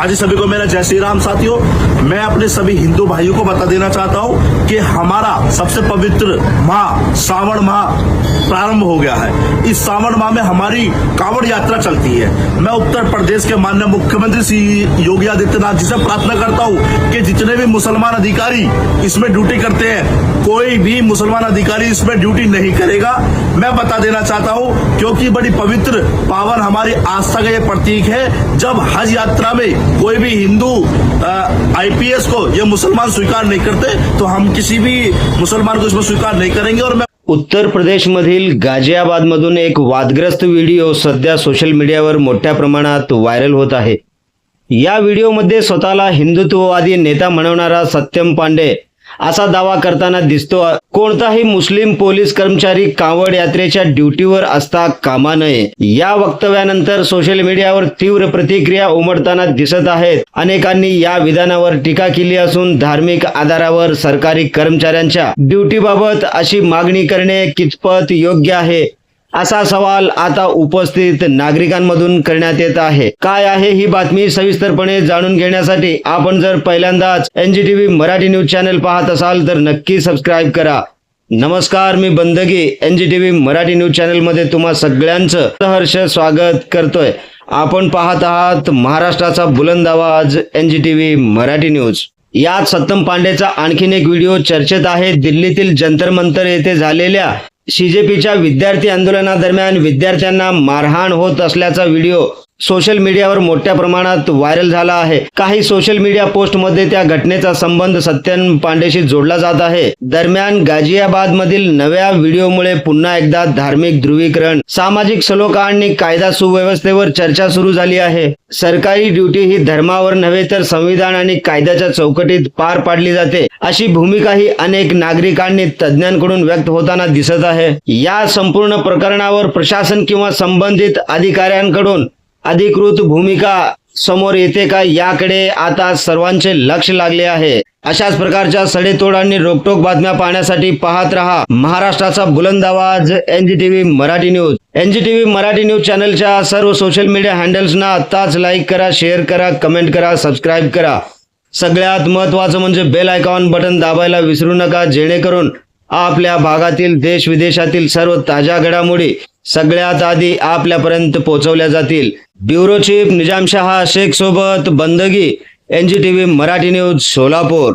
आज सभी को मेरा जय श्री राम। साथियों, मैं अपने सभी हिंदू भाइयों को बता देना चाहता हूं कि हमारा सबसे पवित्र माह श्रावण माह प्रारंभ हो गया है। इस श्रावण माह में हमारी कांवड़ यात्रा चलती है। मैं उत्तर प्रदेश के माननीय मुख्यमंत्री श्री योगी आदित्यनाथ जी से प्रार्थना करता हूं कि जितने भी मुसलमान अधिकारी इसमें ड्यूटी करते हैं, कोई भी मुसलमान अधिकारी इसमें ड्यूटी नहीं करेगा। मैं बता देना चाहता हूं क्योंकि बड़ी पवित्र पावन हमारी आस्था का ये प्रतीक है। जब हज यात्रा में कोई भी हिंदू आईपीएस को ये मुसलमान स्वीकार नहीं करते, तो हम किसी भी मुसलमान को इसमें स्वीकार नहीं करेंगे। और मैं उत्तर प्रदेशमधील गाझियाबादमधून एक वादग्रस्त व्हिडिओ सध्या सोशल मीडियावर मोठ्या प्रमाणात व्हायरल होत आहे। या व्हिडिओमध्ये स्वतःला हिंदुत्ववादी नेता म्हणवणारा सत्यम पांडे असा दावा करताना दिसतो, कोणताही मुस्लिम पोलीस कर्मचारी कावड यात्रेच्या ड्युटीवर असता कामा नये। या वक्तव्यानंतर सोशल मीडियावर तीव्र प्रतिक्रिया उमटताना दिसत आहेत। अनेकांनी या विधानावर टीका केली असून धार्मिक आधारावर सरकारी कर्मचाऱ्यांच्या ड्युटीबाबत अशी मागणी करणे कितपत योग्य आहे, असा सवाल आता उपस्थित नागरिकांमधून करण्यात येत आहे। काय आहे ही बातमी सविस्तरपणे जाणून घेण्यासाठी आपण जर पहिल्यांदाच एनजीटीव्ही मराठी न्यूज चॅनल पाहत असाल तर नक्की सबस्क्राइब करा। नमस्कार, मी बंदगी एनजीटीव्ही मराठी न्यूज चॅनल मध्ये तुम्हा सगळ्यांचं सहर्ष स्वागत करतोय। आपण पाहत आहात महाराष्ट्राचा बुलंद आवाज एनजीटीव्ही मराठी न्यूज। यात सत्यम पांडेचा आणखीन एक व्हिडिओ चर्चेत आहे। दिल्लीतील जंतर मंतर येथे झालेल्या सीजेपीच्या विद्यार्थी आंदोलनादरम्यान विद्यार्थ्यांना मारहाण होत असल्याचा व्हिडिओ सोशल मीडियावर मोठ्या प्रमाणात व्हायरल झाला आहे। काही सोशल मीडिया पोस्टमध्ये त्या घटनेचा संबंध सत्यम पांडेशी जोडला जात आहे। दरम्यान गाझियाबाद मधील नव्या व्हिडिओमुळे पुन्हा एकदा धार्मिक ध्रुवीकरण, सामाजिक सलोखा आणि कायदा सुव्यवस्थेवर चर्चा सुरू झाली आहे। सरकारी ड्युटी ही धर्मावर नव्हे तर संविधान आणि कायद्याच्या चौकटीत पार पाडली जाते, अशी भूमिकाही अनेक नागरिकांनी तज्ञांकडून व्यक्त होताना दिसत आहे। या संपूर्ण प्रकरणावर प्रशासन किंवा संबंधित अधिकाऱ्यांकडून अधिकृत भूमिका समोर येते का, याकडे आता सर्वांचे लक्ष लागले आहे। अशाच प्रकारच्या सडेतोड आणि रोकटोक बातम्या पाहण्यासाठी पाहत रहा महाराष्ट्राचा बुलंद आवाज एनजीटीव्ही मराठी न्यूज। एनजीटीव्ही मराठी न्यूज चॅनलच्या सर्व सोशल मीडिया हँडल्सना आताच लाईक करा, शेअर करा, कमेंट करा, सबस्क्राइब करा। सगळ्यात महत्त्वाचं म्हणजे बेल आयकॉन बटन दाबायला विसरू नका, जेणेकरून आपल्या भागातील देश विदेशातील सर्व ताज्या घडामोडी सगळ्यात आधी आपल्यापर्यंत पोहोचवल्या जातील। ब्युरो चीफ निजामशाह शेख सोबत बंदगी, एनजीटीव्ही मराठी न्यूज, सोलापूर।